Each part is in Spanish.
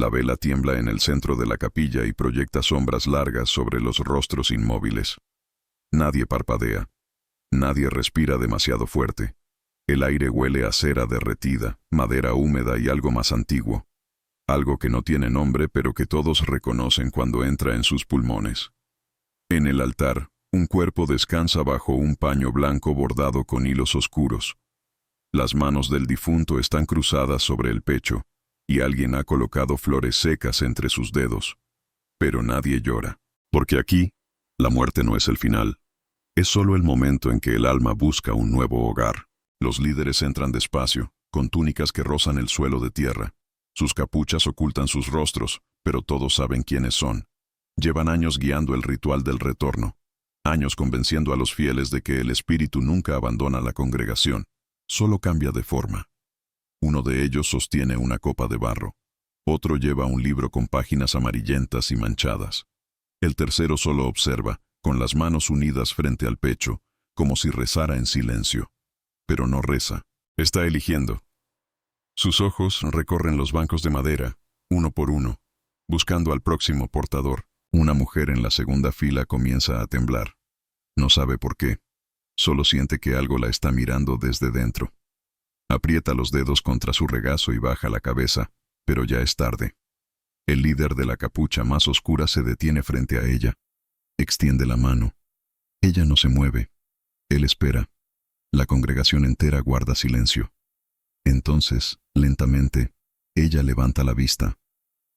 La vela tiembla en el centro de la capilla y proyecta sombras largas sobre los rostros inmóviles. Nadie parpadea. Nadie respira demasiado fuerte. El aire huele a cera derretida, madera húmeda y algo más antiguo. Algo que no tiene nombre pero que todos reconocen cuando entra en sus pulmones. En el altar, un cuerpo descansa bajo un paño blanco bordado con hilos oscuros. Las manos del difunto están cruzadas sobre el pecho, y alguien ha colocado flores secas entre sus dedos. Pero nadie llora, porque aquí, la muerte no es el final. Es solo el momento en que el alma busca un nuevo hogar. Los líderes entran despacio, con túnicas que rozan el suelo de tierra. Sus capuchas ocultan sus rostros, pero todos saben quiénes son. Llevan años guiando el ritual del retorno. Años convenciendo a los fieles de que el espíritu nunca abandona la congregación, solo cambia de forma. Uno de ellos sostiene una copa de barro. Otro lleva un libro con páginas amarillentas y manchadas. El tercero solo observa, con las manos unidas frente al pecho, como si rezara en silencio. Pero no reza, está eligiendo. Sus ojos recorren los bancos de madera, uno por uno, buscando al próximo portador. Una mujer en la segunda fila comienza a temblar. No sabe por qué, solo siente que algo la está mirando desde dentro. Aprieta los dedos contra su regazo y baja la cabeza, pero ya es tarde. El líder de la capucha más oscura se detiene frente a ella. Extiende la mano. Ella no se mueve. Él espera. La congregación entera guarda silencio. Entonces, lentamente, ella levanta la vista.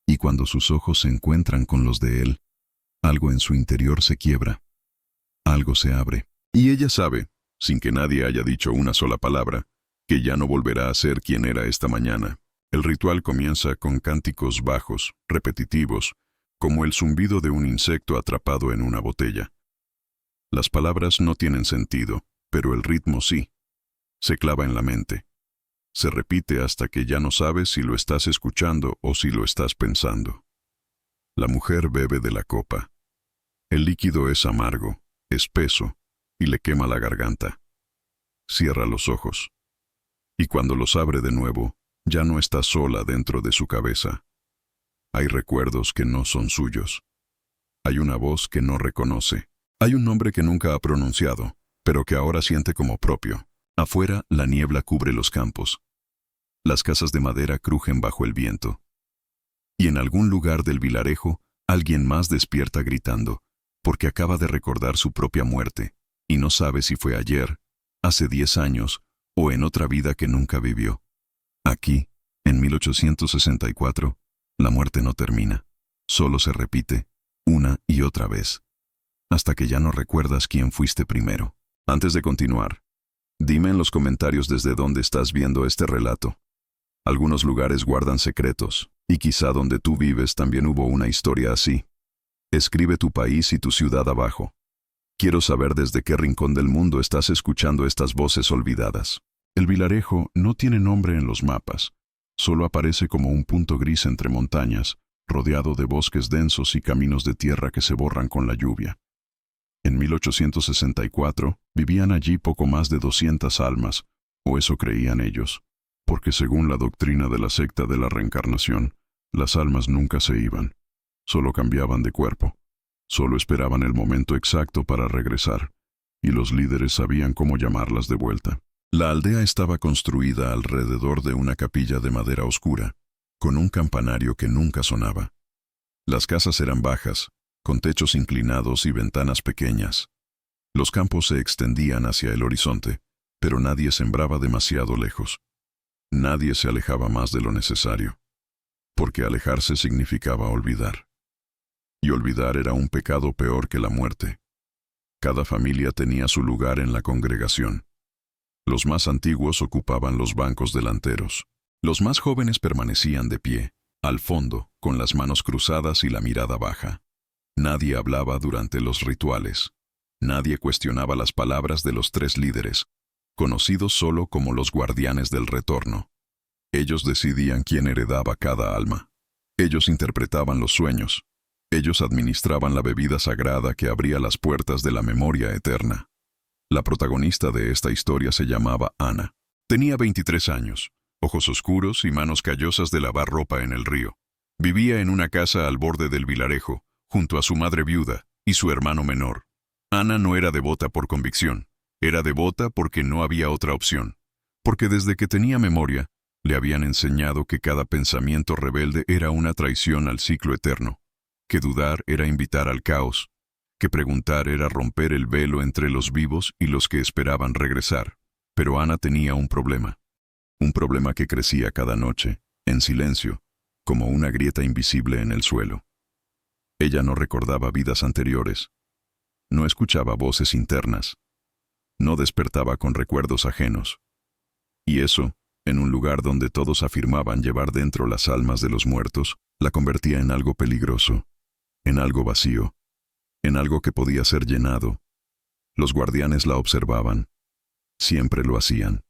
Y cuando sus ojos se encuentran con los de él, algo en su interior se quiebra. Algo se abre. Y ella sabe, sin que nadie haya dicho una sola palabra, que ya no volverá a ser quien era esta mañana. El ritual comienza con cánticos bajos, repetitivos, como el zumbido de un insecto atrapado en una botella. Las palabras no tienen sentido, pero el ritmo sí. Se clava en la mente. Se repite hasta que ya no sabes si lo estás escuchando o si lo estás pensando. La mujer bebe de la copa. El líquido es amargo, espeso, y le quema la garganta. Cierra los ojos. Y cuando los abre de nuevo, ya no está sola dentro de su cabeza. Hay recuerdos que no son suyos. Hay una voz que no reconoce. Hay un nombre que nunca ha pronunciado, pero que ahora siente como propio. Afuera, la niebla cubre los campos. Las casas de madera crujen bajo el viento. Y en algún lugar del vilarejo, alguien más despierta gritando, porque acaba de recordar su propia muerte, y no sabe si fue ayer, hace 10 años, o en otra vida que nunca vivió. Aquí, en 1864, la muerte no termina, solo se repite, una y otra vez, hasta que ya no recuerdas quién fuiste primero. Antes de continuar, dime en los comentarios desde dónde estás viendo este relato. Algunos lugares guardan secretos, y quizá donde tú vives también hubo una historia así. Escribe tu país y tu ciudad abajo. Quiero saber desde qué rincón del mundo estás escuchando estas voces olvidadas. El vilarejo no tiene nombre en los mapas, solo aparece como un punto gris entre montañas, rodeado de bosques densos y caminos de tierra que se borran con la lluvia. En 1864 vivían allí poco más de 200 almas, o eso creían ellos, porque según la doctrina de la secta de la reencarnación, las almas nunca se iban, solo cambiaban de cuerpo, solo esperaban el momento exacto para regresar, y los líderes sabían cómo llamarlas de vuelta. La aldea estaba construida alrededor de una capilla de madera oscura, con un campanario que nunca sonaba. Las casas eran bajas, con techos inclinados y ventanas pequeñas. Los campos se extendían hacia el horizonte, pero nadie sembraba demasiado lejos. Nadie se alejaba más de lo necesario, porque alejarse significaba olvidar. Y olvidar era un pecado peor que la muerte. Cada familia tenía su lugar en la congregación. Los más antiguos ocupaban los bancos delanteros. Los más jóvenes permanecían de pie, al fondo, con las manos cruzadas y la mirada baja. Nadie hablaba durante los rituales. Nadie cuestionaba las palabras de los 3 líderes, conocidos solo como los guardianes del retorno. Ellos decidían quién heredaba cada alma. Ellos interpretaban los sueños. Ellos administraban la bebida sagrada que abría las puertas de la memoria eterna. La protagonista de esta historia se llamaba Ana. Tenía 23 años, ojos oscuros y manos callosas de lavar ropa en el río. Vivía en una casa al borde del vilarejo, junto a su madre viuda y su hermano menor. Ana no era devota por convicción, era devota porque no había otra opción, porque desde que tenía memoria, le habían enseñado que cada pensamiento rebelde era una traición al ciclo eterno, que dudar era invitar al caos, que preguntar era romper el velo entre los vivos y los que esperaban regresar. Pero Ana tenía un problema que crecía cada noche, en silencio, como una grieta invisible en el suelo. Ella no recordaba vidas anteriores, no escuchaba voces internas, no despertaba con recuerdos ajenos. Y eso, en un lugar donde todos afirmaban llevar dentro las almas de los muertos, la convertía en algo peligroso, en algo vacío, en algo que podía ser llenado. Los guardianes la observaban. Siempre lo hacían.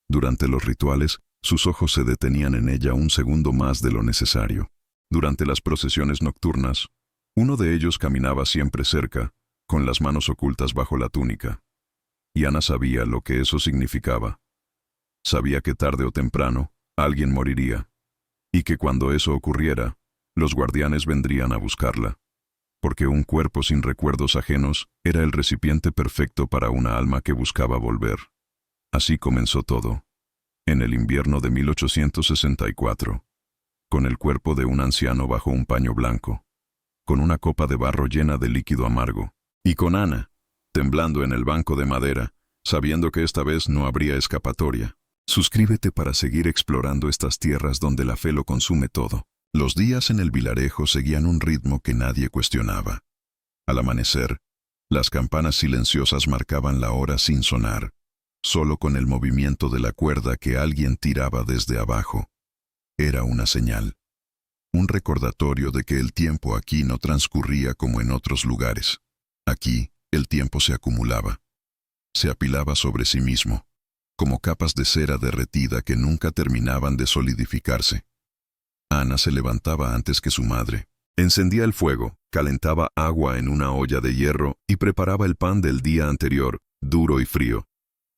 Durante los rituales, sus ojos se detenían en ella un segundo más de lo necesario. Durante las procesiones nocturnas, uno de ellos caminaba siempre cerca, con las manos ocultas bajo la túnica. Y Ana sabía lo que eso significaba. Sabía que tarde o temprano, alguien moriría, y que cuando eso ocurriera, los guardianes vendrían a buscarla, porque un cuerpo sin recuerdos ajenos era el recipiente perfecto para una alma que buscaba volver. Así comenzó todo, en el invierno de 1864, con el cuerpo de un anciano bajo un paño blanco, con una copa de barro llena de líquido amargo, y con Ana, temblando en el banco de madera, sabiendo que esta vez no habría escapatoria. Suscríbete para seguir explorando estas tierras donde la fe lo consume todo. Los días en el vilarejo seguían un ritmo que nadie cuestionaba. Al amanecer, las campanas silenciosas marcaban la hora sin sonar, solo con el movimiento de la cuerda que alguien tiraba desde abajo. Era una señal, un recordatorio de que el tiempo aquí no transcurría como en otros lugares. Aquí, el tiempo se acumulaba, se apilaba sobre sí mismo, como capas de cera derretida que nunca terminaban de solidificarse. Ana se levantaba antes que su madre. Encendía el fuego, calentaba agua en una olla de hierro y preparaba el pan del día anterior, duro y frío.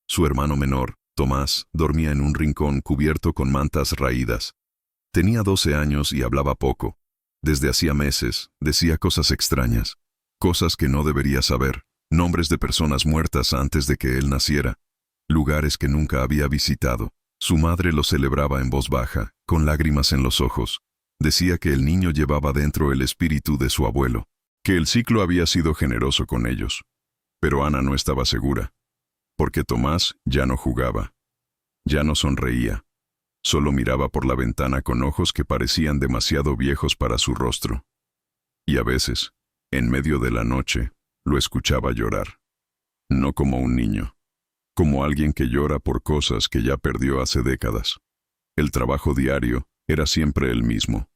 Su hermano menor, Tomás, dormía en un rincón cubierto con mantas raídas. Tenía 12 años y hablaba poco. Desde hacía meses, decía cosas extrañas, cosas que no debería saber, nombres de personas muertas antes de que él naciera, lugares que nunca había visitado. Su madre lo celebraba en voz baja, con lágrimas en los ojos. Decía que el niño llevaba dentro el espíritu de su abuelo, que el ciclo había sido generoso con ellos. Pero Ana no estaba segura, porque Tomás ya no jugaba, ya no sonreía, solo miraba por la ventana con ojos que parecían demasiado viejos para su rostro. Y a veces, en medio de la noche, lo escuchaba llorar. No como un niño, como alguien que llora por cosas que ya perdió hace décadas. El trabajo diario era siempre el mismo.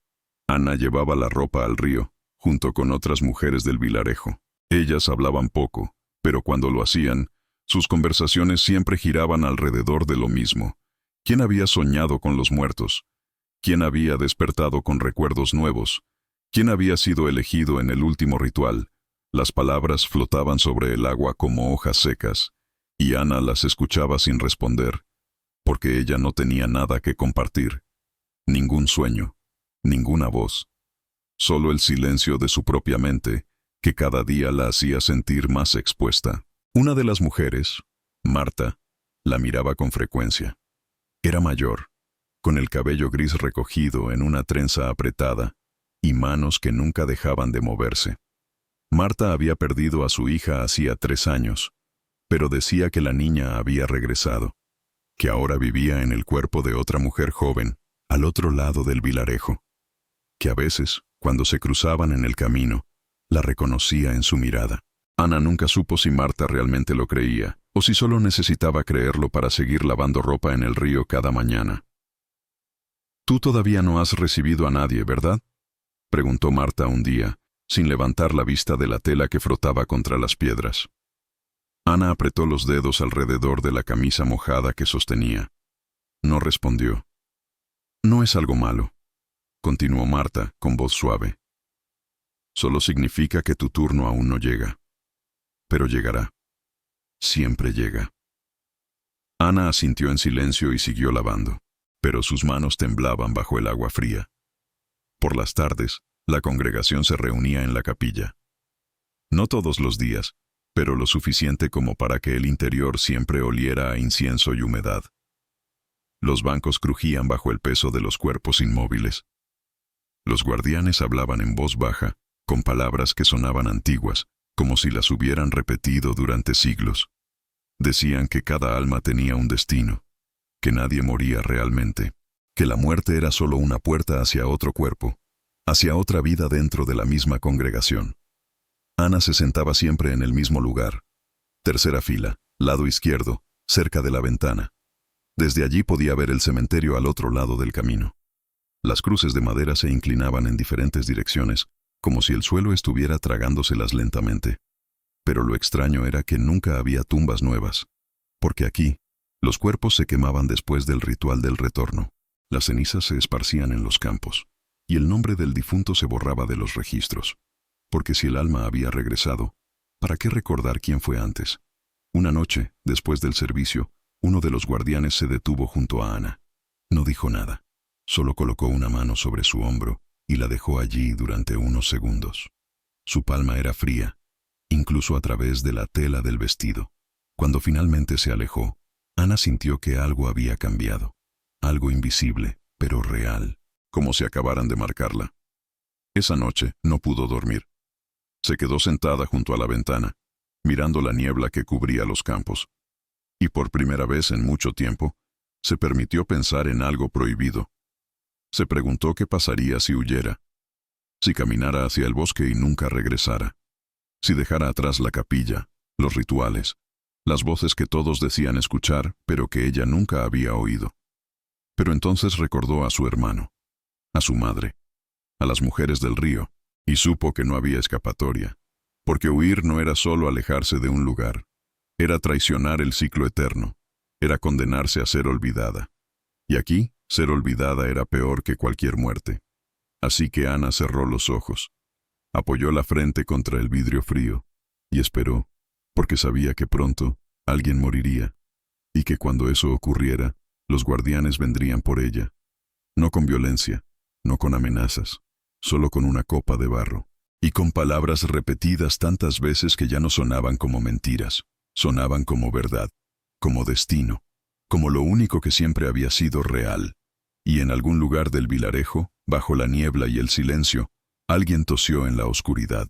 Ana llevaba la ropa al río, junto con otras mujeres del vilarejo. Ellas hablaban poco, pero cuando lo hacían, sus conversaciones siempre giraban alrededor de lo mismo. ¿Quién había soñado con los muertos? ¿Quién había despertado con recuerdos nuevos? ¿Quién había sido elegido en el último ritual? Las palabras flotaban sobre el agua como hojas secas, y Ana las escuchaba sin responder, porque ella no tenía nada que compartir. Ningún sueño, ninguna voz. Solo el silencio de su propia mente, que cada día la hacía sentir más expuesta. Una de las mujeres, Marta, la miraba con frecuencia. Era mayor, con el cabello gris recogido en una trenza apretada, y manos que nunca dejaban de moverse. Marta había perdido a su hija hacía 3 años, pero decía que la niña había regresado, que ahora vivía en el cuerpo de otra mujer joven, al otro lado del vilarejo, que a veces, cuando se cruzaban en el camino, la reconocía en su mirada. Ana nunca supo si Marta realmente lo creía, o si solo necesitaba creerlo para seguir lavando ropa en el río cada mañana. «Tú todavía no has recibido a nadie, ¿verdad?», preguntó Marta un día, sin levantar la vista de la tela que frotaba contra las piedras. Ana apretó los dedos alrededor de la camisa mojada que sostenía. No respondió. «No es algo malo», continuó Marta con voz suave. «Solo significa que tu turno aún no llega. Pero llegará. Siempre llega». Ana asintió en silencio y siguió lavando, pero sus manos temblaban bajo el agua fría. Por las tardes, la congregación se reunía en la capilla. No todos los días, pero lo suficiente como para que el interior siempre oliera a incienso y humedad. Los bancos crujían bajo el peso de los cuerpos inmóviles. Los guardianes hablaban en voz baja, con palabras que sonaban antiguas, como si las hubieran repetido durante siglos. Decían que cada alma tenía un destino, que nadie moría realmente, que la muerte era solo una puerta hacia otro cuerpo, hacia otra vida dentro de la misma congregación. Ana se sentaba siempre en el mismo lugar, tercera fila, lado izquierdo, cerca de la ventana. Desde allí podía ver el cementerio al otro lado del camino. Las cruces de madera se inclinaban en diferentes direcciones, como si el suelo estuviera tragándoselas lentamente. Pero lo extraño era que nunca había tumbas nuevas, porque aquí, los cuerpos se quemaban después del ritual del retorno. Las cenizas se esparcían en los campos, y el nombre del difunto se borraba de los registros. Porque si el alma había regresado, ¿para qué recordar quién fue antes? Una noche, después del servicio, uno de los guardianes se detuvo junto a Ana. No dijo nada, solo colocó una mano sobre su hombro y la dejó allí durante unos segundos. Su palma era fría, incluso a través de la tela del vestido. Cuando finalmente se alejó, Ana sintió que algo había cambiado. Algo invisible, pero real, como si acabaran de marcarla. Esa noche no pudo dormir. Se quedó sentada junto a la ventana, mirando la niebla que cubría los campos. Y por primera vez en mucho tiempo, se permitió pensar en algo prohibido. Se preguntó qué pasaría si huyera, si caminara hacia el bosque y nunca regresara, si dejara atrás la capilla, los rituales, las voces que todos decían escuchar, pero que ella nunca había oído. Pero entonces recordó a su hermano, a su madre, a las mujeres del río, y supo que no había escapatoria, porque huir no era solo alejarse de un lugar, era traicionar el ciclo eterno, era condenarse a ser olvidada. Y aquí, ser olvidada era peor que cualquier muerte. Así que Ana cerró los ojos, apoyó la frente contra el vidrio frío, y esperó, porque sabía que pronto alguien moriría, y que cuando eso ocurriera, los guardianes vendrían por ella, no con violencia, no con amenazas, solo con una copa de barro, y con palabras repetidas tantas veces que ya no sonaban como mentiras, sonaban como verdad, como destino, como lo único que siempre había sido real. Y en algún lugar del vilarejo, bajo la niebla y el silencio, alguien tosió en la oscuridad.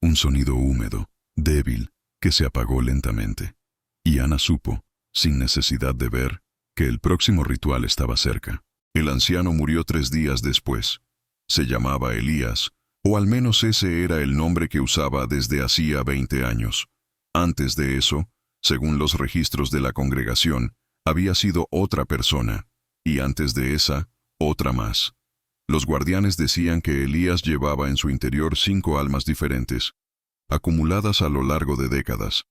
Un sonido húmedo, débil, que se apagó lentamente. Y Ana supo, sin necesidad de ver, que el próximo ritual estaba cerca. El anciano murió 3 días después. Se llamaba Elías, o al menos ese era el nombre que usaba desde hacía 20 años. Antes de eso, según los registros de la congregación, había sido otra persona, y antes de esa, otra más. Los guardianes decían que Elías llevaba en su interior 5 almas diferentes, acumuladas a lo largo de décadas,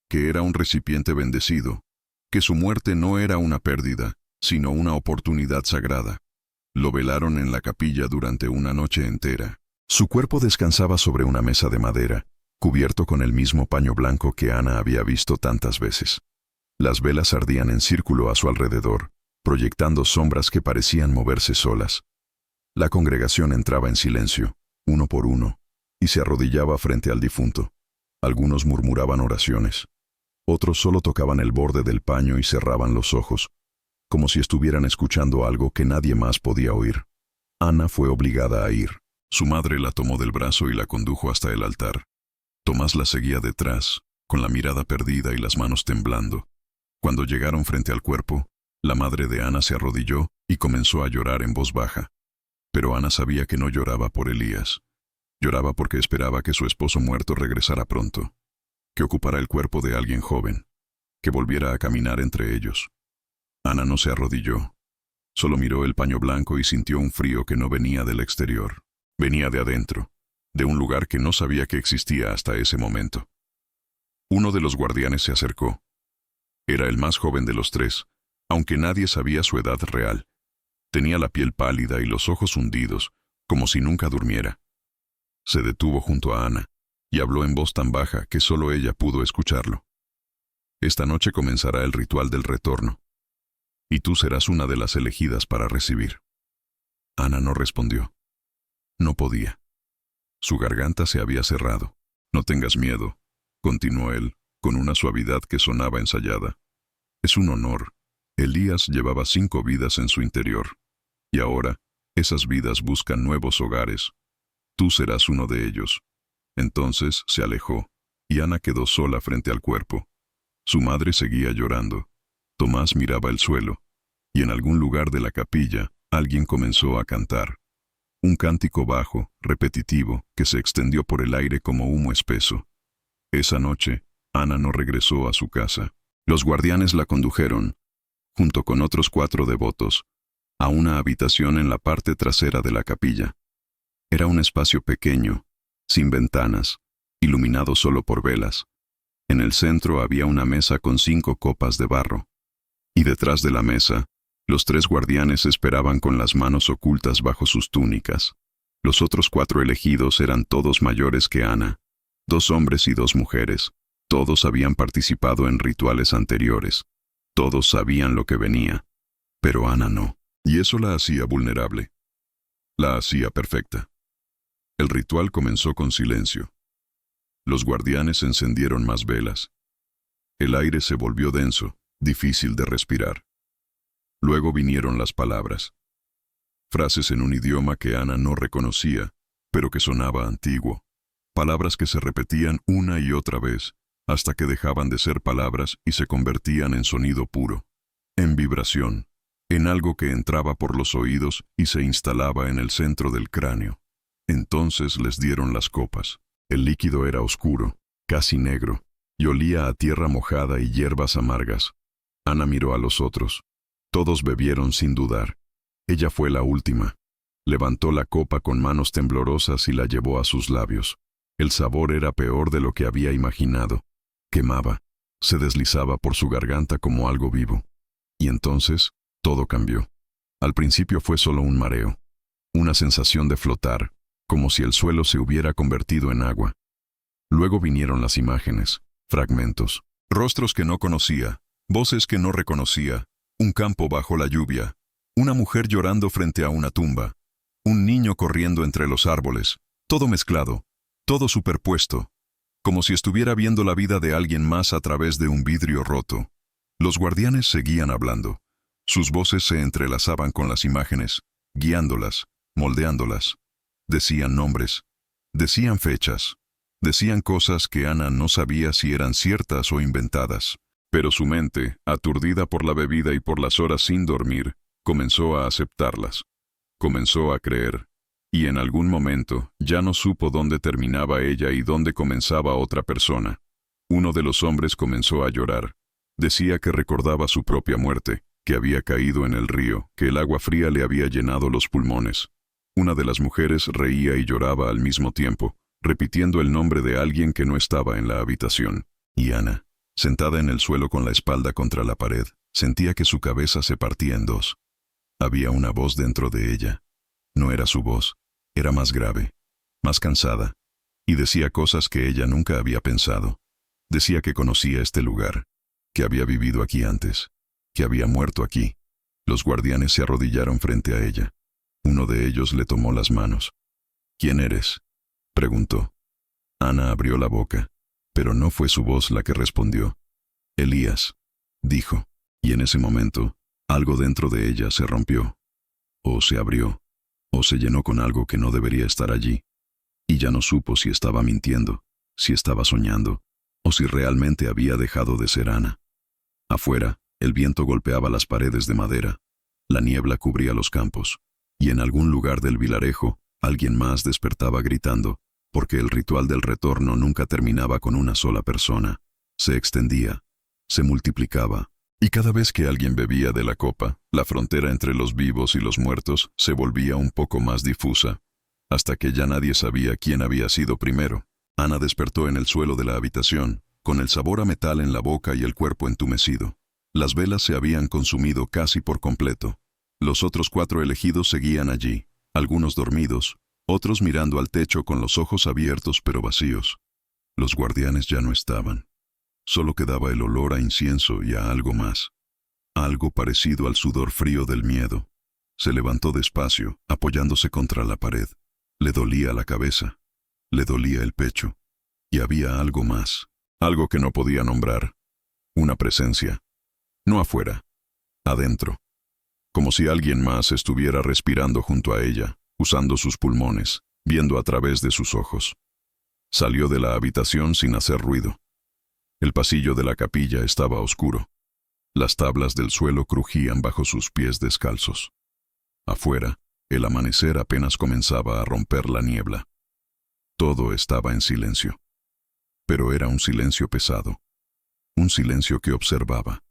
que era un recipiente bendecido, que su muerte no era una pérdida, sino una oportunidad sagrada. Lo velaron en la capilla durante una noche entera. Su cuerpo descansaba sobre una mesa de madera, cubierto con el mismo paño blanco que Ana había visto tantas veces. Las velas ardían en círculo a su alrededor, proyectando sombras que parecían moverse solas. La congregación entraba en silencio, uno por uno, y se arrodillaba frente al difunto. Algunos murmuraban oraciones. Otros solo tocaban el borde del paño y cerraban los ojos, como si estuvieran escuchando algo que nadie más podía oír. Ana fue obligada a ir. Su madre la tomó del brazo y la condujo hasta el altar. Tomás la seguía detrás, con la mirada perdida y las manos temblando. Cuando llegaron frente al cuerpo, la madre de Ana se arrodilló y comenzó a llorar en voz baja. Pero Ana sabía que no lloraba por Elías. Lloraba porque esperaba que su esposo muerto regresara pronto, que ocupara el cuerpo de alguien joven, que volviera a caminar entre ellos. Ana no se arrodilló. Solo miró el paño blanco y sintió un frío que no venía del exterior. Venía de adentro, de un lugar que no sabía que existía hasta ese momento. Uno de los guardianes se acercó. Era el más joven de los 3, aunque nadie sabía su edad real. Tenía la piel pálida y los ojos hundidos, como si nunca durmiera. Se detuvo junto a Ana, y habló en voz tan baja que solo ella pudo escucharlo. Esta noche comenzará el ritual del retorno, y tú serás una de las elegidas para recibir. Ana no respondió. No podía. Su garganta se había cerrado. No tengas miedo, continuó él, con una suavidad que sonaba ensayada. Es un honor. Elías llevaba 5 vidas en su interior. Y ahora, esas vidas buscan nuevos hogares. Tú serás uno de ellos. Entonces se alejó, y Ana quedó sola frente al cuerpo. Su madre seguía llorando. Tomás miraba el suelo, y en algún lugar de la capilla, alguien comenzó a cantar. Un cántico bajo, repetitivo, que se extendió por el aire como humo espeso. Esa noche, Ana no regresó a su casa. Los guardianes la condujeron, junto con otros 4 devotos, a una habitación en la parte trasera de la capilla. Era un espacio pequeño, sin ventanas, iluminado solo por velas. En el centro había una mesa con 5 copas de barro. Y detrás de la mesa, los 3 guardianes esperaban con las manos ocultas bajo sus túnicas. Los otros 4 elegidos eran todos mayores que Ana, 2 hombres y 2 mujeres. Todos habían participado en rituales anteriores. Todos sabían lo que venía. Pero Ana no. Y eso la hacía vulnerable. La hacía perfecta. El ritual comenzó con silencio. Los guardianes encendieron más velas. El aire se volvió denso, difícil de respirar. Luego vinieron las palabras. Frases en un idioma que Ana no reconocía, pero que sonaba antiguo. Palabras que se repetían una y otra vez, hasta que dejaban de ser palabras y se convertían en sonido puro, en vibración, en algo que entraba por los oídos y se instalaba en el centro del cráneo. Entonces les dieron las copas. El líquido era oscuro, casi negro, y olía a tierra mojada y hierbas amargas. Ana miró a los otros. Todos bebieron sin dudar. Ella fue la última. Levantó la copa con manos temblorosas y la llevó a sus labios. El sabor era peor de lo que había imaginado. Quemaba. Se deslizaba por su garganta como algo vivo. Y entonces, todo cambió. Al principio fue solo un mareo. Una sensación de flotar, como si el suelo se hubiera convertido en agua. Luego vinieron las imágenes, fragmentos, rostros que no conocía, voces que no reconocía, un campo bajo la lluvia, una mujer llorando frente a una tumba, un niño corriendo entre los árboles, todo mezclado, todo superpuesto, como si estuviera viendo la vida de alguien más a través de un vidrio roto. Los guardianes seguían hablando. Sus voces se entrelazaban con las imágenes, guiándolas, moldeándolas. Decían nombres, decían fechas, decían cosas que Ana no sabía si eran ciertas o inventadas. Pero su mente, aturdida por la bebida y por las horas sin dormir, comenzó a aceptarlas. Comenzó a creer. Y en algún momento, ya no supo dónde terminaba ella y dónde comenzaba otra persona. Uno de los hombres comenzó a llorar. Decía que recordaba su propia muerte, que había caído en el río, que el agua fría le había llenado los pulmones. Una de las mujeres reía y lloraba al mismo tiempo, repitiendo el nombre de alguien que no estaba en la habitación. Y Ana, sentada en el suelo con la espalda contra la pared, sentía que su cabeza se partía en 2. Había una voz dentro de ella. No era su voz, era más grave, más cansada, y decía cosas que ella nunca había pensado. Decía que conocía este lugar, que había vivido aquí antes, que había muerto aquí. Los guardianes se arrodillaron frente a ella. Uno de ellos le tomó las manos. «¿Quién eres?», preguntó. Ana abrió la boca, pero no fue su voz la que respondió. «Elías», dijo, y en ese momento, algo dentro de ella se rompió, o se abrió, o se llenó con algo que no debería estar allí, y ya no supo si estaba mintiendo, si estaba soñando, o si realmente había dejado de ser Ana. Afuera, el viento golpeaba las paredes de madera, la niebla cubría los campos, y en algún lugar del vilarejo, alguien más despertaba gritando, porque el ritual del retorno nunca terminaba con una sola persona. Se extendía, se multiplicaba, y cada vez que alguien bebía de la copa, la frontera entre los vivos y los muertos se volvía un poco más difusa, hasta que ya nadie sabía quién había sido primero. Ana despertó en el suelo de la habitación, con el sabor a metal en la boca y el cuerpo entumecido. Las velas se habían consumido casi por completo. Los otros 4 elegidos seguían allí, algunos dormidos, otros mirando al techo con los ojos abiertos pero vacíos. Los guardianes ya no estaban. Solo quedaba el olor a incienso y a algo más. Algo parecido al sudor frío del miedo. Se levantó despacio, apoyándose contra la pared. Le dolía la cabeza, le dolía el pecho, y había algo más, algo que no podía nombrar, una presencia, no afuera, adentro, como si alguien más estuviera respirando junto a ella, usando sus pulmones, viendo a través de sus ojos. Salió de la habitación sin hacer ruido. El pasillo de la capilla estaba oscuro. Las tablas del suelo crujían bajo sus pies descalzos. Afuera, el amanecer apenas comenzaba a romper la niebla. Todo estaba en silencio. Pero era un silencio pesado. Un silencio que observaba.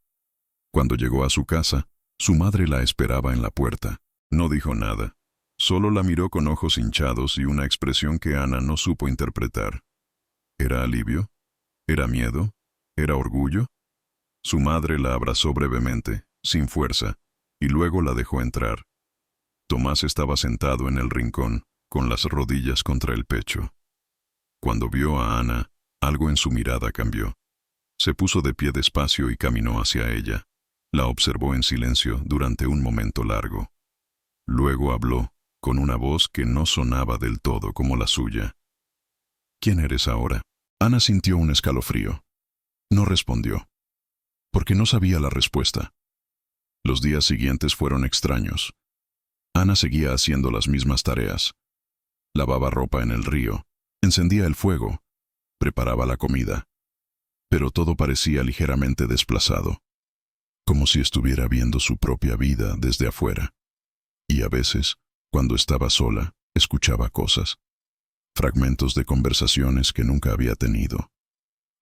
Cuando llegó a su casa, su madre la esperaba en la puerta. No dijo nada. Solo la miró con ojos hinchados y una expresión que Ana no supo interpretar. ¿Era alivio? ¿Era miedo? ¿Era orgullo? Su madre la abrazó brevemente, sin fuerza, y luego la dejó entrar. Tomás estaba sentado en el rincón, con las rodillas contra el pecho. Cuando vio a Ana, algo en su mirada cambió. Se puso de pie despacio y caminó hacia ella. La observó en silencio durante un momento largo. Luego habló, con una voz que no sonaba del todo como la suya. ¿Quién eres ahora? Ana sintió un escalofrío. No respondió, porque no sabía la respuesta. Los días siguientes fueron extraños. Ana seguía haciendo las mismas tareas. Lavaba ropa en el río, encendía el fuego, preparaba la comida. Pero todo parecía ligeramente desplazado, como si estuviera viendo su propia vida desde afuera. Y a veces, cuando estaba sola, escuchaba cosas, fragmentos de conversaciones que nunca había tenido,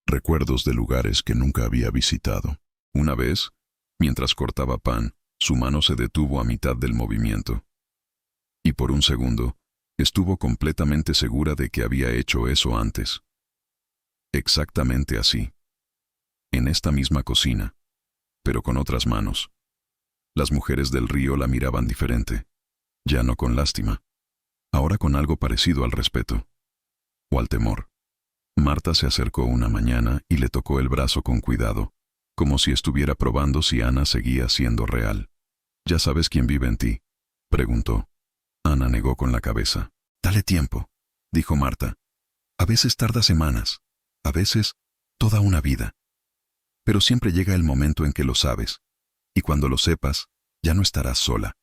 recuerdos de lugares que nunca había visitado. Una vez, mientras cortaba pan, su mano se detuvo a mitad del movimiento. Y por un segundo, estuvo completamente segura de que había hecho eso antes. Exactamente así. En esta misma cocina, pero con otras manos. Las mujeres del río la miraban diferente, ya no con lástima, ahora con algo parecido al respeto, o al temor. Marta se acercó una mañana y le tocó el brazo con cuidado, como si estuviera probando si Ana seguía siendo real. ¿Ya sabes quién vive en ti?, preguntó. Ana negó con la cabeza. Dale tiempo, dijo Marta. A veces tarda semanas, a veces toda una vida. Pero siempre llega el momento en que lo sabes, y cuando lo sepas, ya no estarás sola.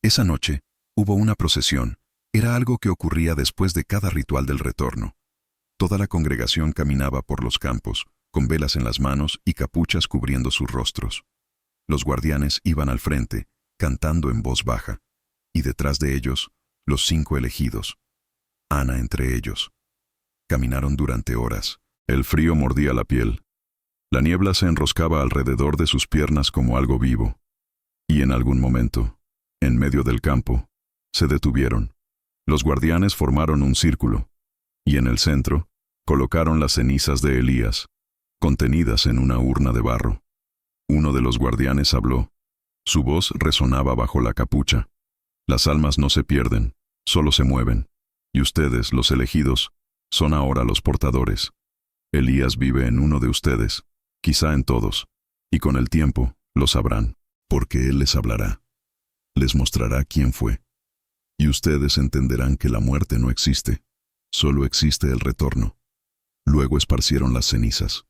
Esa noche, hubo una procesión. Era algo que ocurría después de cada ritual del retorno. Toda la congregación caminaba por los campos, con velas en las manos y capuchas cubriendo sus rostros. Los guardianes iban al frente, cantando en voz baja, y detrás de ellos, los 5 elegidos. Ana entre ellos. Caminaron durante horas. El frío mordía la piel. La niebla se enroscaba alrededor de sus piernas como algo vivo. Y en algún momento, en medio del campo, se detuvieron. Los guardianes formaron un círculo, y en el centro, colocaron las cenizas de Elías, contenidas en una urna de barro. Uno de los guardianes habló. Su voz resonaba bajo la capucha. Las almas no se pierden, solo se mueven. Y ustedes, los elegidos, son ahora los portadores. Elías vive en uno de ustedes, quizá en todos, y con el tiempo lo sabrán, porque él les hablará. Les mostrará quién fue. Y ustedes entenderán que la muerte no existe, solo existe el retorno. Luego esparcieron las cenizas.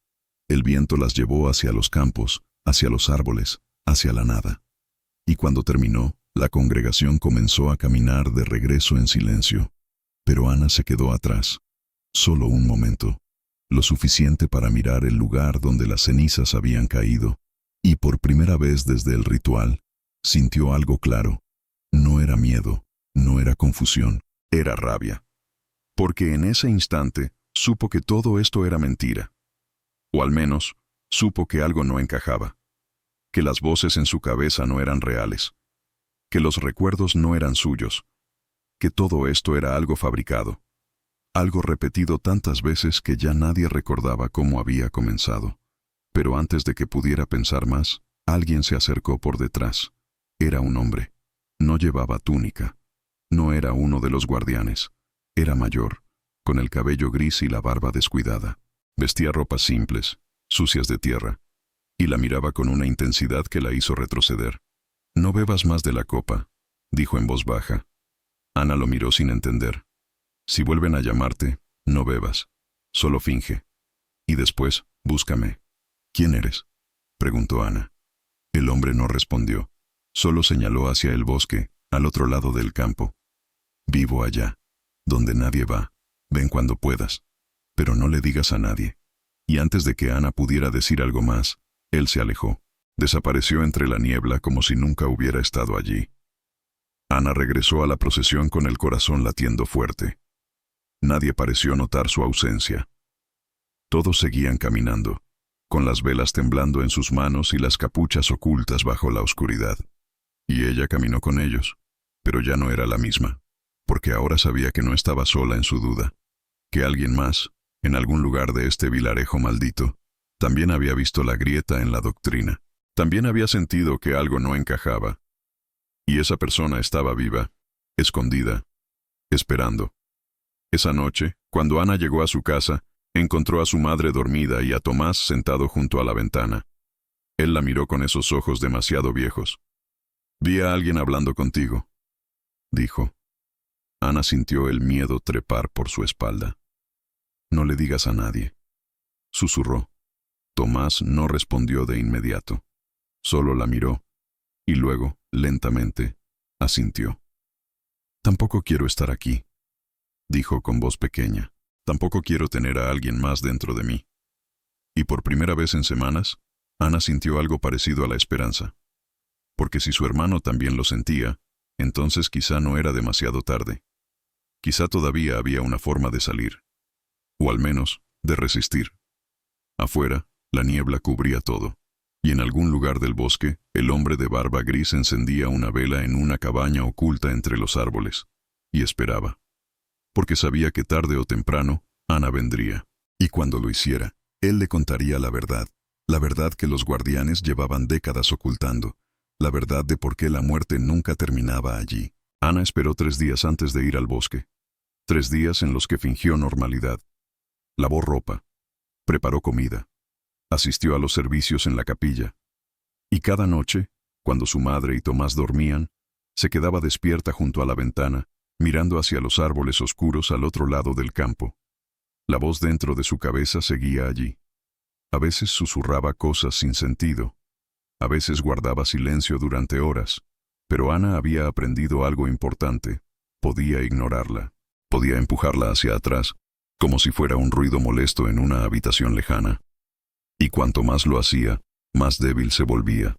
El viento las llevó hacia los campos, hacia los árboles, hacia la nada. Y cuando terminó, la congregación comenzó a caminar de regreso en silencio. Pero Ana se quedó atrás. Solo un momento. Lo suficiente para mirar el lugar donde las cenizas habían caído. Y por primera vez desde el ritual, sintió algo claro. No era miedo, no era confusión, era rabia. Porque en ese instante, supo que todo esto era mentira. O al menos, supo que algo no encajaba. Que las voces en su cabeza no eran reales. Que los recuerdos no eran suyos. Que todo esto era algo fabricado. Algo repetido tantas veces que ya nadie recordaba cómo había comenzado. Pero antes de que pudiera pensar más, alguien se acercó por detrás. Era un hombre. No llevaba túnica. No era uno de los guardianes. Era mayor, con el cabello gris y la barba descuidada. Vestía ropas simples, sucias de tierra, y la miraba con una intensidad que la hizo retroceder. «No bebas más de la copa», dijo en voz baja. Ana lo miró sin entender. Si vuelven a llamarte, no bebas. Solo finge. Y después, búscame. ¿Quién eres?, preguntó Ana. El hombre no respondió. Solo señaló hacia el bosque, al otro lado del campo. Vivo allá, donde nadie va. Ven cuando puedas. Pero no le digas a nadie. Y antes de que Ana pudiera decir algo más, él se alejó. Desapareció entre la niebla como si nunca hubiera estado allí. Ana regresó a la procesión con el corazón latiendo fuerte. Nadie pareció notar su ausencia. Todos seguían caminando, con las velas temblando en sus manos y las capuchas ocultas bajo la oscuridad. Y ella caminó con ellos, pero ya no era la misma, porque ahora sabía que no estaba sola en su duda, que alguien más, en algún lugar de este vilarejo maldito, también había visto la grieta en la doctrina. También había sentido que algo no encajaba. Y esa persona estaba viva, escondida, esperando. Esa noche, cuando Ana llegó a su casa, encontró a su madre dormida y a Tomás sentado junto a la ventana. Él la miró con esos ojos demasiado viejos. «Vi a alguien hablando contigo», dijo. Ana sintió el miedo trepar por su espalda. «No le digas a nadie», susurró. Tomás no respondió de inmediato. Solo la miró, y luego, lentamente, asintió. «Tampoco quiero estar aquí», dijo con voz pequeña. «Tampoco quiero tener a alguien más dentro de mí». Y por primera vez en semanas, Ana sintió algo parecido a la esperanza. Porque si su hermano también lo sentía, entonces quizá no era demasiado tarde. Quizá todavía había una forma de salir. O al menos, de resistir. Afuera, la niebla cubría todo. Y en algún lugar del bosque, el hombre de barba gris encendía una vela en una cabaña oculta entre los árboles. Y esperaba. Porque sabía que tarde o temprano, Ana vendría. Y cuando lo hiciera, él le contaría la verdad que los guardianes llevaban décadas ocultando, la verdad de por qué la muerte nunca terminaba allí. Ana esperó 3 días antes de ir al bosque. 3 días en los que fingió normalidad. Lavó ropa. Preparó comida. Asistió a los servicios en la capilla. Y cada noche, cuando su madre y Tomás dormían, se quedaba despierta junto a la ventana, mirando hacia los árboles oscuros al otro lado del campo. La voz dentro de su cabeza seguía allí. A veces susurraba cosas sin sentido. A veces guardaba silencio durante horas. Pero Ana había aprendido algo importante. Podía ignorarla. Podía empujarla hacia atrás, como si fuera un ruido molesto en una habitación lejana. Y cuanto más lo hacía, más débil se volvía.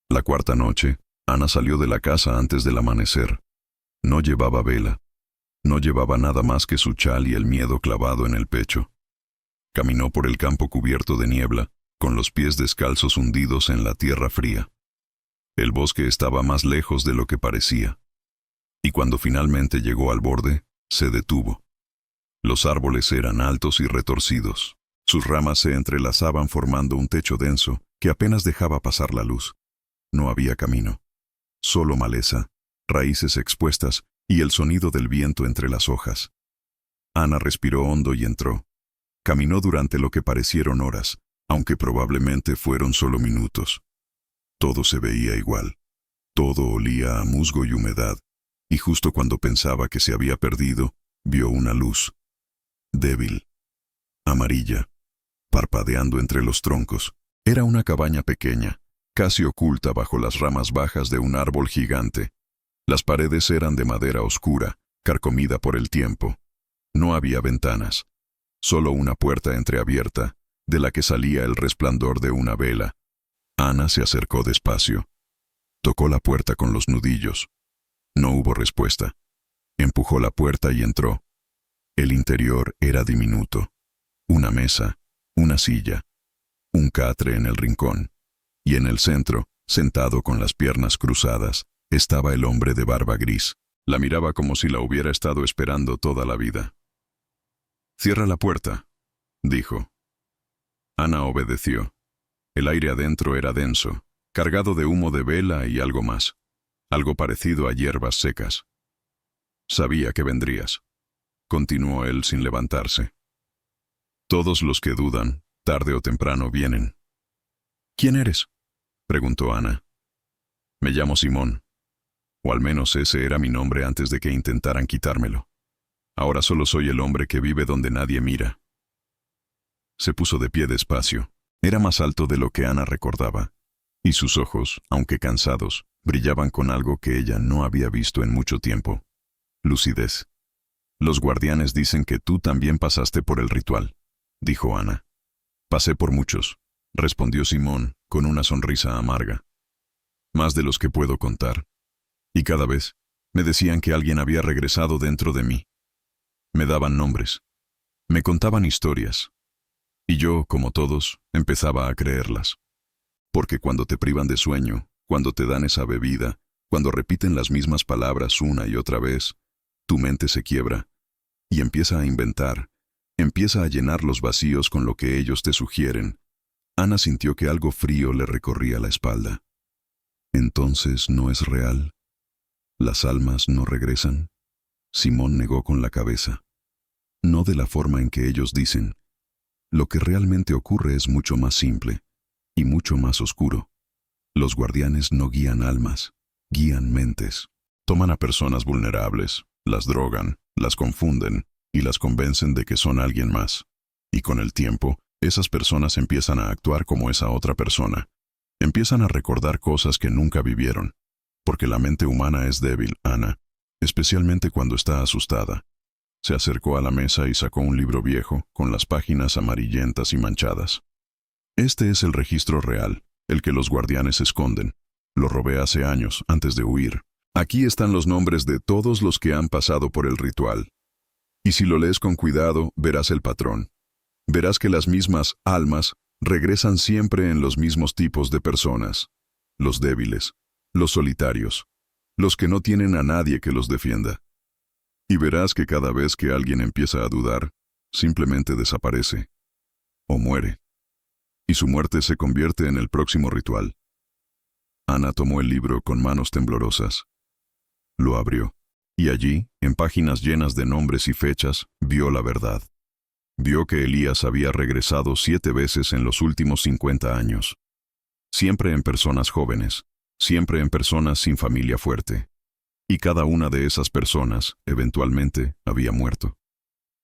La 4ª noche, Ana salió de la casa antes del amanecer. No llevaba vela. No llevaba nada más que su chal y el miedo clavado en el pecho. Caminó por el campo cubierto de niebla, con los pies descalzos hundidos en la tierra fría. El bosque estaba más lejos de lo que parecía. Y cuando finalmente llegó al borde, se detuvo. Los árboles eran altos y retorcidos. Sus ramas se entrelazaban formando un techo denso que apenas dejaba pasar la luz. No había camino. Solo maleza, raíces expuestas y el sonido del viento entre las hojas. Ana respiró hondo y entró. Caminó durante lo que parecieron horas, aunque probablemente fueron solo minutos. Todo se veía igual. Todo olía a musgo y humedad, y justo cuando pensaba que se había perdido, vio una luz. Débil. Amarilla. Parpadeando entre los troncos. Era una cabaña pequeña, casi oculta bajo las ramas bajas de un árbol gigante. Las paredes eran de madera oscura, carcomida por el tiempo. No había ventanas. Solo una puerta entreabierta, de la que salía el resplandor de una vela. Ana se acercó despacio. Tocó la puerta con los nudillos. No hubo respuesta. Empujó la puerta y entró. El interior era diminuto. Una mesa, una silla, un catre en el rincón. Y en el centro, sentado con las piernas cruzadas, estaba el hombre de barba gris. La miraba como si la hubiera estado esperando toda la vida. «Cierra la puerta», dijo. Ana obedeció. El aire adentro era denso, cargado de humo de vela y algo más. Algo parecido a hierbas secas. «Sabía que vendrías», continuó él sin levantarse. «Todos los que dudan, tarde o temprano vienen». «¿Quién eres?», preguntó Ana. «Me llamo Simón». O al menos ese era mi nombre antes de que intentaran quitármelo. Ahora solo soy el hombre que vive donde nadie mira. Se puso de pie despacio. Era más alto de lo que Ana recordaba, y sus ojos, aunque cansados, brillaban con algo que ella no había visto en mucho tiempo: lucidez. Los guardianes dicen que tú también pasaste por el ritual, dijo Ana. Pasé por muchos, respondió Simón, con una sonrisa amarga. Más de los que puedo contar. Y cada vez me decían que alguien había regresado dentro de mí. Me daban nombres. Me contaban historias. Y yo, como todos, empezaba a creerlas. Porque cuando te privan de sueño, cuando te dan esa bebida, cuando repiten las mismas palabras una y otra vez, tu mente se quiebra y empieza a inventar, empieza a llenar los vacíos con lo que ellos te sugieren. Ana sintió que algo frío le recorría la espalda. ¿Entonces no es real? ¿Las almas no regresan? Simón negó con la cabeza. No de la forma en que ellos dicen. Lo que realmente ocurre es mucho más simple y mucho más oscuro. Los guardianes no guían almas, guían mentes. Toman a personas vulnerables, las drogan, las confunden y las convencen de que son alguien más. Y con el tiempo, esas personas empiezan a actuar como esa otra persona. Empiezan a recordar cosas que nunca vivieron. Porque la mente humana es débil, Ana, especialmente cuando está asustada. Se acercó a la mesa y sacó un libro viejo, con las páginas amarillentas y manchadas. Este es el registro real, el que los guardianes esconden. Lo robé hace años, antes de huir. Aquí están los nombres de todos los que han pasado por el ritual. Y si lo lees con cuidado, verás el patrón. Verás que las mismas almas regresan siempre en los mismos tipos de personas. Los débiles, los solitarios, los que no tienen a nadie que los defienda. Y verás que cada vez que alguien empieza a dudar, simplemente desaparece. O muere. Y su muerte se convierte en el próximo ritual. Ana tomó el libro con manos temblorosas. Lo abrió. Y allí, en páginas llenas de nombres y fechas, vio la verdad. Vio que Elías había regresado 7 veces en los últimos 50 años. Siempre en personas jóvenes, siempre en personas sin familia fuerte. Y cada una de esas personas, eventualmente, había muerto.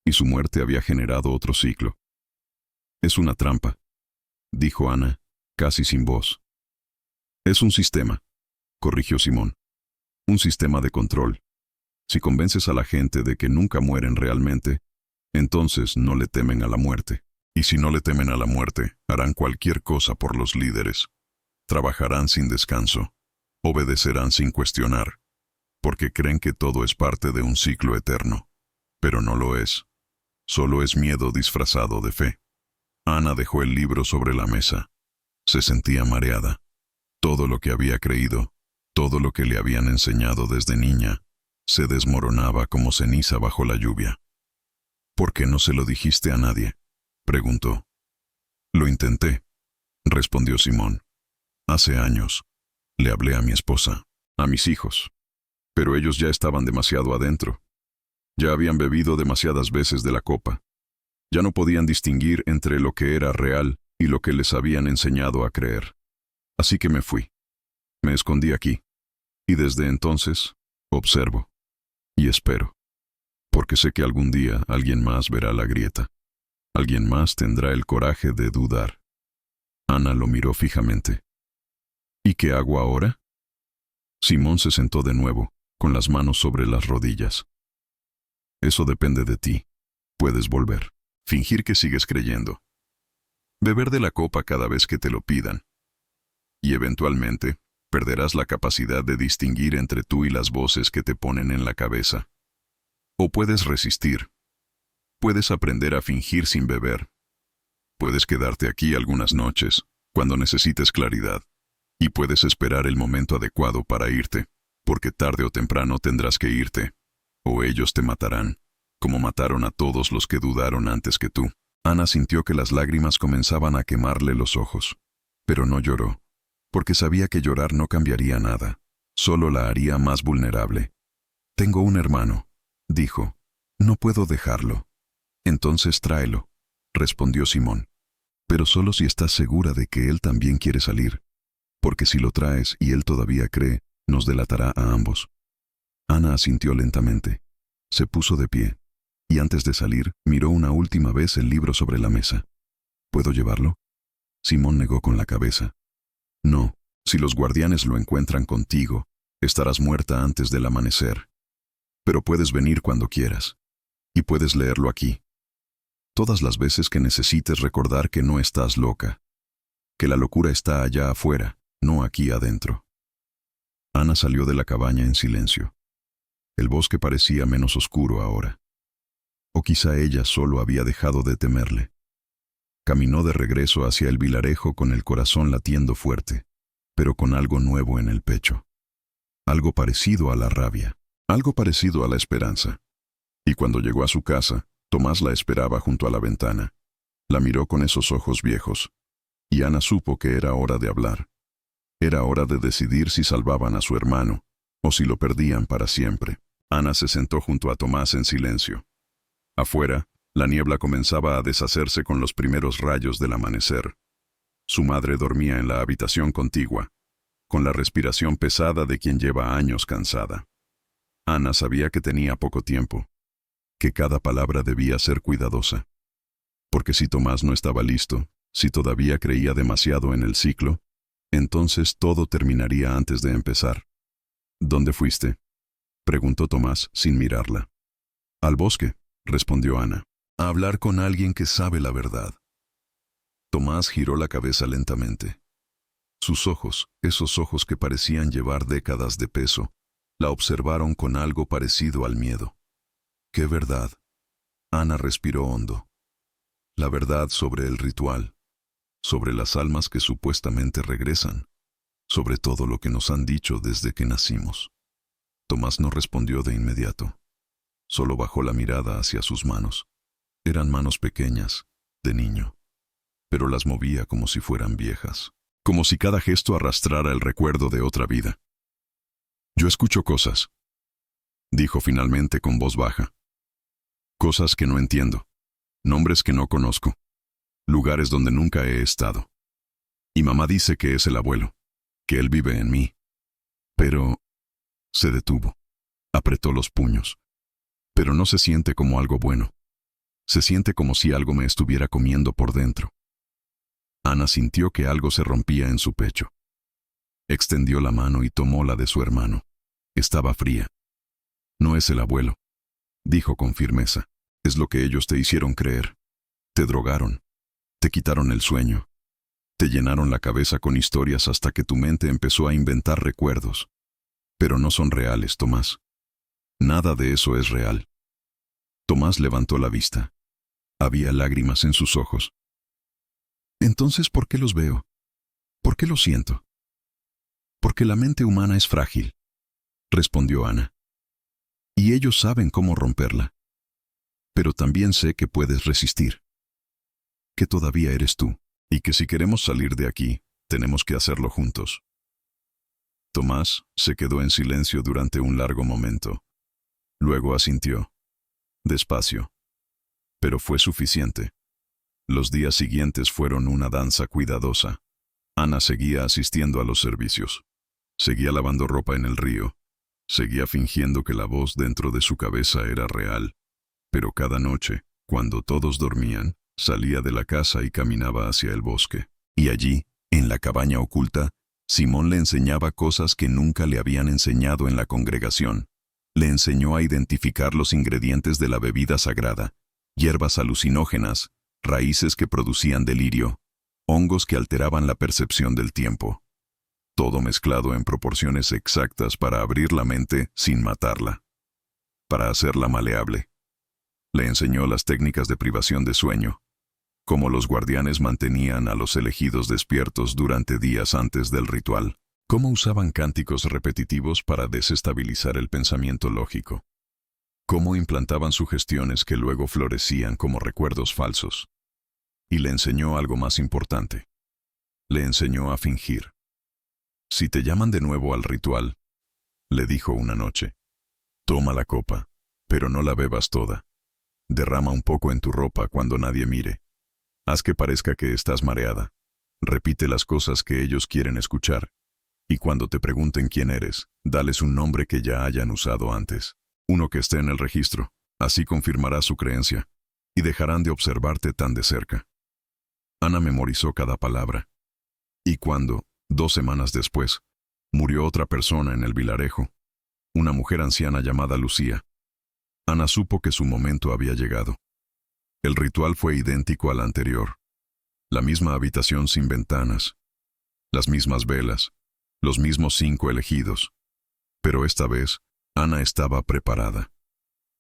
Y su muerte había generado otro ciclo. Es una trampa, dijo Ana, casi sin voz. Es un sistema, corrigió Simón. Un sistema de control. Si convences a la gente de que nunca mueren realmente, entonces no le temen a la muerte. Y si no le temen a la muerte, harán cualquier cosa por los líderes. Trabajarán sin descanso. Obedecerán sin cuestionar. Porque creen que todo es parte de un ciclo eterno. Pero no lo es. Solo es miedo disfrazado de fe. Ana dejó el libro sobre la mesa. Se sentía mareada. Todo lo que había creído, todo lo que le habían enseñado desde niña, se desmoronaba como ceniza bajo la lluvia. ¿Por qué no se lo dijiste a nadie?, preguntó. Lo intenté, respondió Simón. Hace años. Le hablé a mi esposa, a mis hijos. Pero ellos ya estaban demasiado adentro. Ya habían bebido demasiadas veces de la copa. Ya no podían distinguir entre lo que era real y lo que les habían enseñado a creer. Así que me fui. Me escondí aquí. Y desde entonces, observo. Y espero. Porque sé que algún día alguien más verá la grieta. Alguien más tendrá el coraje de dudar. Ana lo miró fijamente. ¿Y qué hago ahora? Simón se sentó de nuevo, con las manos sobre las rodillas. Eso depende de ti. Puedes volver. Fingir que sigues creyendo. Beber de la copa cada vez que te lo pidan. Y eventualmente, perderás la capacidad de distinguir entre tú y las voces que te ponen en la cabeza. O puedes resistir. Puedes aprender a fingir sin beber. Puedes quedarte aquí algunas noches, cuando necesites claridad. Y puedes esperar el momento adecuado para irte, porque tarde o temprano tendrás que irte. O ellos te matarán, como mataron a todos los que dudaron antes que tú. Ana sintió que las lágrimas comenzaban a quemarle los ojos. Pero no lloró, porque sabía que llorar no cambiaría nada, solo la haría más vulnerable. Tengo un hermano, dijo. No puedo dejarlo. Entonces tráelo, respondió Simón. Pero solo si estás segura de que él también quiere salir. Porque si lo traes y él todavía cree, Nos delatará a ambos. Ana asintió lentamente. Se puso de pie, y antes de salir, miró una última vez el libro sobre la mesa. ¿Puedo llevarlo? Simón negó con la cabeza. No, si los guardianes lo encuentran contigo, estarás muerta antes del amanecer. Pero puedes venir cuando quieras. Y puedes leerlo aquí. Todas las veces que necesites recordar que no estás loca. Que la locura está allá afuera, no aquí adentro. Ana salió de la cabaña en silencio. El bosque parecía menos oscuro ahora. O quizá ella solo había dejado de temerle. Caminó de regreso hacia el vilarejo con el corazón latiendo fuerte, pero con algo nuevo en el pecho. Algo parecido a la rabia, algo parecido a la esperanza. Y cuando llegó a su casa, Tomás la esperaba junto a la ventana. La miró con esos ojos viejos, y Ana supo que era hora de hablar. Era hora de decidir si salvaban a su hermano, o si lo perdían para siempre. Ana se sentó junto a Tomás en silencio. Afuera, la niebla comenzaba a deshacerse con los primeros rayos del amanecer. Su madre dormía en la habitación contigua, con la respiración pesada de quien lleva años cansada. Ana sabía que tenía poco tiempo, que cada palabra debía ser cuidadosa. Porque si Tomás no estaba listo, si todavía creía demasiado en el ciclo, entonces todo terminaría antes de empezar. ¿Dónde fuiste?, preguntó Tomás sin mirarla. Al bosque, respondió Ana, a hablar con alguien que sabe la verdad. Tomás giró la cabeza lentamente. Sus ojos, esos ojos que parecían llevar décadas de peso, la observaron con algo parecido al miedo. ¿Qué verdad? Ana respiró hondo. La verdad sobre el ritual, sobre las almas que supuestamente regresan, sobre todo lo que nos han dicho desde que nacimos. Tomás no respondió de inmediato. Solo bajó la mirada hacia sus manos. Eran manos pequeñas, de niño, pero las movía como si fueran viejas, como si cada gesto arrastrara el recuerdo de otra vida. Yo escucho cosas, dijo finalmente con voz baja. Cosas que no entiendo, nombres que no conozco, lugares donde nunca he estado. Y mamá dice que es el abuelo, que él vive en mí. Pero se detuvo, apretó los puños. Pero no se siente como algo bueno. Se siente como si algo me estuviera comiendo por dentro. Ana sintió que algo se rompía en su pecho. Extendió la mano y tomó la de su hermano. Estaba fría. No es el abuelo, dijo con firmeza. Es lo que ellos te hicieron creer. Te drogaron. Te quitaron el sueño. Te llenaron la cabeza con historias hasta que tu mente empezó a inventar recuerdos. Pero no son reales, Tomás. Nada de eso es real. Tomás levantó la vista. Había lágrimas en sus ojos. Entonces, ¿por qué los veo? ¿Por qué los siento? Porque la mente humana es frágil, respondió Ana. Y ellos saben cómo romperla. Pero también sé que puedes resistir. Que todavía eres tú, y que si queremos salir de aquí, tenemos que hacerlo juntos. Tomás se quedó en silencio durante un largo momento. Luego asintió. Despacio. Pero fue suficiente. Los días siguientes fueron una danza cuidadosa. Ana seguía asistiendo a los servicios. Seguía lavando ropa en el río. Seguía fingiendo que la voz dentro de su cabeza era real. Pero cada noche, cuando todos dormían, salía de la casa y caminaba hacia el bosque. Y allí, en la cabaña oculta, Simón le enseñaba cosas que nunca le habían enseñado en la congregación. Le enseñó a identificar los ingredientes de la bebida sagrada, hierbas alucinógenas, raíces que producían delirio, hongos que alteraban la percepción del tiempo. Todo mezclado en proporciones exactas para abrir la mente sin matarla, para hacerla maleable. Le enseñó las técnicas de privación de sueño, cómo los guardianes mantenían a los elegidos despiertos durante días antes del ritual, cómo usaban cánticos repetitivos para desestabilizar el pensamiento lógico, cómo implantaban sugestiones que luego florecían como recuerdos falsos. Y le enseñó algo más importante. Le enseñó a fingir. Si te llaman de nuevo al ritual, le dijo una noche, toma la copa, pero no la bebas toda. Derrama un poco en tu ropa cuando nadie mire. Haz que parezca que estás mareada. Repite las cosas que ellos quieren escuchar. Y cuando te pregunten quién eres, dales un nombre que ya hayan usado antes. Uno que esté en el registro. Así confirmará su creencia. Y dejarán de observarte tan de cerca. Ana memorizó cada palabra. Y cuando, 2 semanas después, murió otra persona en el vilarejo, una mujer anciana llamada Lucía, Ana supo que su momento había llegado. El ritual fue idéntico al anterior. La misma habitación sin ventanas, las mismas velas, los mismos 5 elegidos. Pero esta vez, Ana estaba preparada.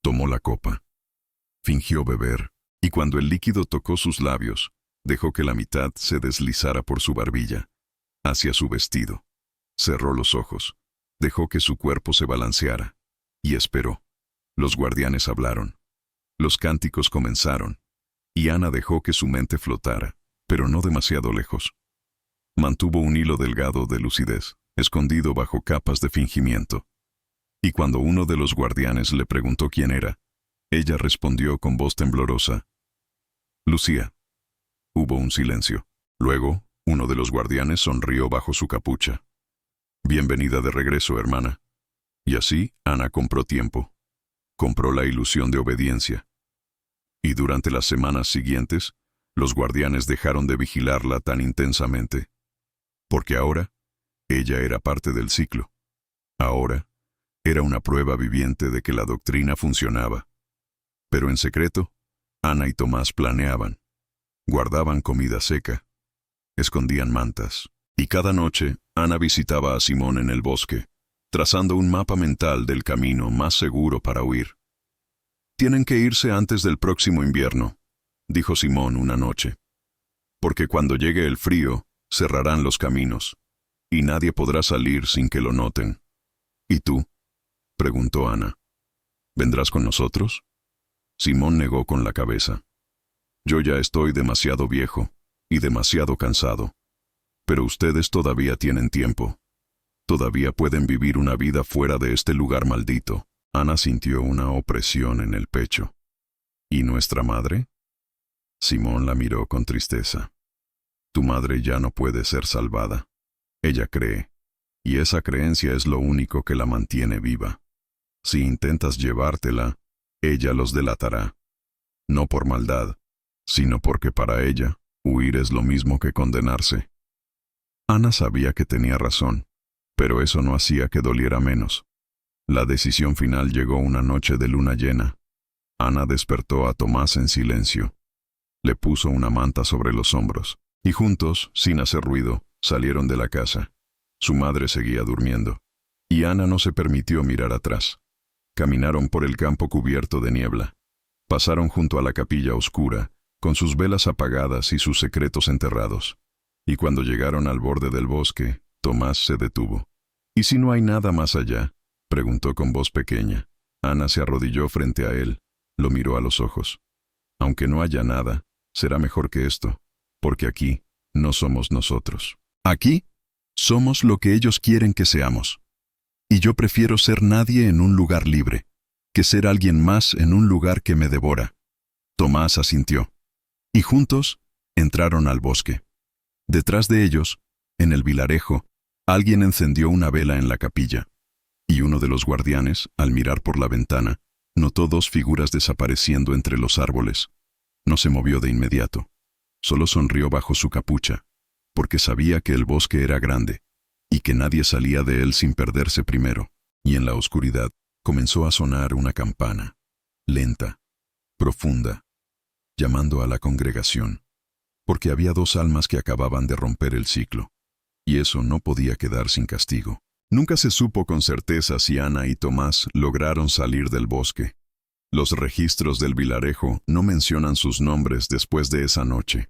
Tomó la copa. Fingió beber, y cuando el líquido tocó sus labios, dejó que la mitad se deslizara por su barbilla, hacia su vestido. Cerró los ojos, dejó que su cuerpo se balanceara, y esperó. Los guardianes hablaron. Los cánticos comenzaron, y Ana dejó que su mente flotara, pero no demasiado lejos. Mantuvo un hilo delgado de lucidez, escondido bajo capas de fingimiento. Y cuando uno de los guardianes le preguntó quién era, ella respondió con voz temblorosa: Lucía. Hubo un silencio. Luego, uno de los guardianes sonrió bajo su capucha. Bienvenida de regreso, hermana. Y así, Ana compró tiempo. Compró la ilusión de obediencia. Y durante las semanas siguientes, los guardianes dejaron de vigilarla tan intensamente. Porque ahora, ella era parte del ciclo. Ahora, era una prueba viviente de que la doctrina funcionaba. Pero en secreto, Ana y Tomás planeaban. Guardaban comida seca. Escondían mantas. Y cada noche, Ana visitaba a Simón en el bosque, trazando un mapa mental del camino más seguro para huir. «Tienen que irse antes del próximo invierno», dijo Simón una noche. «Porque cuando llegue el frío, cerrarán los caminos, y nadie podrá salir sin que lo noten». «¿Y tú?», preguntó Ana. «¿Vendrás con nosotros?». Simón negó con la cabeza. «Yo ya estoy demasiado viejo y demasiado cansado. Pero ustedes todavía tienen tiempo. Todavía pueden vivir una vida fuera de este lugar maldito». Ana sintió una opresión en el pecho. «¿Y nuestra madre?». Simón la miró con tristeza. «Tu madre ya no puede ser salvada. Ella cree, y esa creencia es lo único que la mantiene viva. Si intentas llevártela, ella los delatará. No por maldad, sino porque para ella, huir es lo mismo que condenarse». Ana sabía que tenía razón, pero eso no hacía que doliera menos. La decisión final llegó una noche de luna llena. Ana despertó a Tomás en silencio. Le puso una manta sobre los hombros, y juntos, sin hacer ruido, salieron de la casa. Su madre seguía durmiendo, y Ana no se permitió mirar atrás. Caminaron por el campo cubierto de niebla. Pasaron junto a la capilla oscura, con sus velas apagadas y sus secretos enterrados. Y cuando llegaron al borde del bosque, Tomás se detuvo. «¿Y si no hay nada más allá?», preguntó con voz pequeña. Ana se arrodilló frente a él, lo miró a los ojos. «Aunque no haya nada, será mejor que esto, porque aquí no somos nosotros. Aquí somos lo que ellos quieren que seamos. Y yo prefiero ser nadie en un lugar libre, que ser alguien más en un lugar que me devora». Tomás asintió. Y juntos entraron al bosque. Detrás de ellos, en el vilarejo, alguien encendió una vela en la capilla, y uno de los guardianes, al mirar por la ventana, notó 2 figuras desapareciendo entre los árboles. No se movió de inmediato. Solo sonrió bajo su capucha, porque sabía que el bosque era grande, y que nadie salía de él sin perderse primero. Y en la oscuridad comenzó a sonar una campana, lenta, profunda, llamando a la congregación, porque había 2 almas que acababan de romper el ciclo, y eso no podía quedar sin castigo. Nunca se supo con certeza si Ana y Tomás lograron salir del bosque. Los registros del vilarejo no mencionan sus nombres después de esa noche.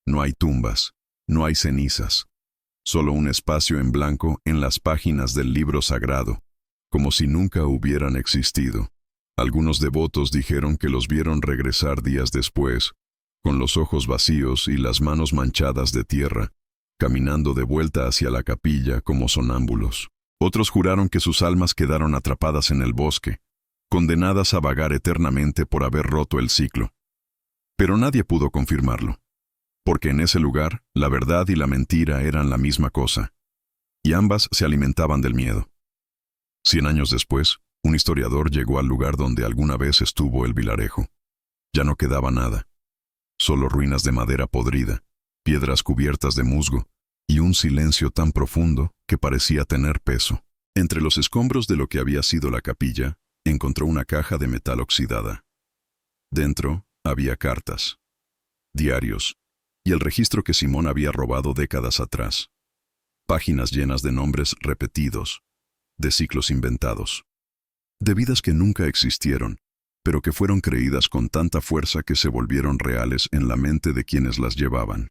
No hay tumbas, no hay cenizas, solo un espacio en blanco en las páginas del libro sagrado, como si nunca hubieran existido. Algunos devotos dijeron que los vieron regresar días después, con los ojos vacíos y las manos manchadas de tierra, caminando de vuelta hacia la capilla como sonámbulos. Otros juraron que sus almas quedaron atrapadas en el bosque, condenadas a vagar eternamente por haber roto el ciclo. Pero nadie pudo confirmarlo, porque en ese lugar la verdad y la mentira eran la misma cosa. y ambas se alimentaban del miedo. 100 años después, un historiador llegó al lugar donde alguna vez estuvo el vilarejo. Ya no quedaba nada. Solo ruinas de madera podrida, piedras cubiertas de musgo, y un silencio tan profundo que parecía tener peso. Entre los escombros de lo que había sido la capilla, encontró una caja de metal oxidada. Dentro había cartas, diarios, y el registro que Simón había robado décadas atrás. Páginas llenas de nombres repetidos, de ciclos inventados, de vidas que nunca existieron, pero que fueron creídas con tanta fuerza que se volvieron reales en la mente de quienes las llevaban.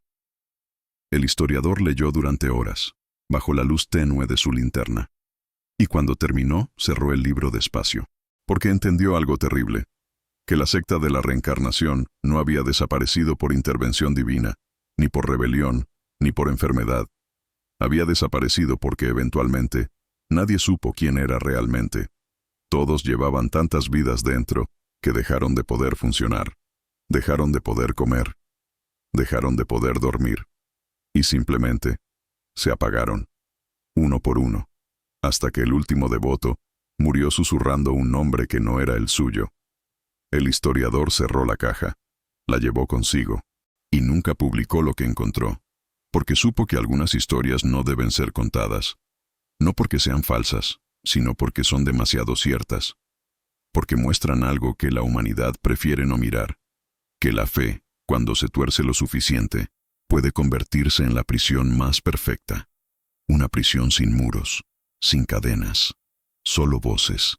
El historiador leyó durante horas, bajo la luz tenue de su linterna, y cuando terminó, cerró el libro despacio, porque entendió algo terrible, que la secta de la reencarnación no había desaparecido por intervención divina, ni por rebelión, ni por enfermedad. Había desaparecido porque eventualmente nadie supo quién era realmente. Todos llevaban tantas vidas dentro que dejaron de poder funcionar, dejaron de poder comer, dejaron de poder dormir, y simplemente se apagaron, uno por uno, hasta que el último devoto murió susurrando un nombre que no era el suyo. El historiador cerró la caja, la llevó consigo, y nunca publicó lo que encontró, porque supo que algunas historias no deben ser contadas, no porque sean falsas, sino porque son demasiado ciertas, porque muestran algo que la humanidad prefiere no mirar, que la fe, cuando se tuerce lo suficiente, puede convertirse en la prisión más perfecta, una prisión sin muros, sin cadenas, solo voces,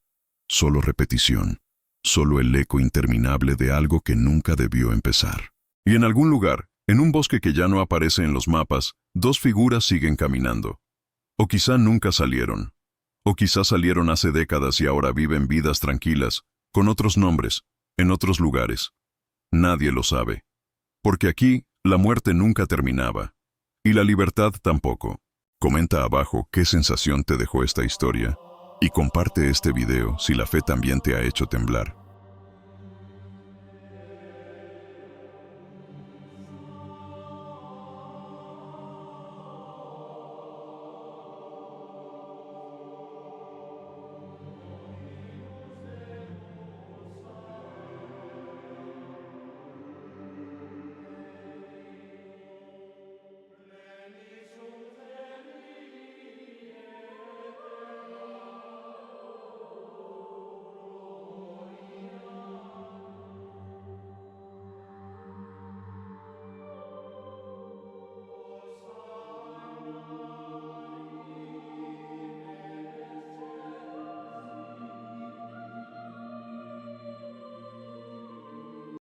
solo repetición, solo el eco interminable de algo que nunca debió empezar. Y en algún lugar, en un bosque que ya no aparece en los mapas, dos figuras siguen caminando. O quizá nunca salieron. O quizá salieron hace décadas y ahora viven vidas tranquilas, con otros nombres, en otros lugares. Nadie lo sabe. Porque aquí, la muerte nunca terminaba. Y la libertad tampoco. Comenta abajo qué sensación te dejó esta historia. Y comparte este video si la fe también te ha hecho temblar.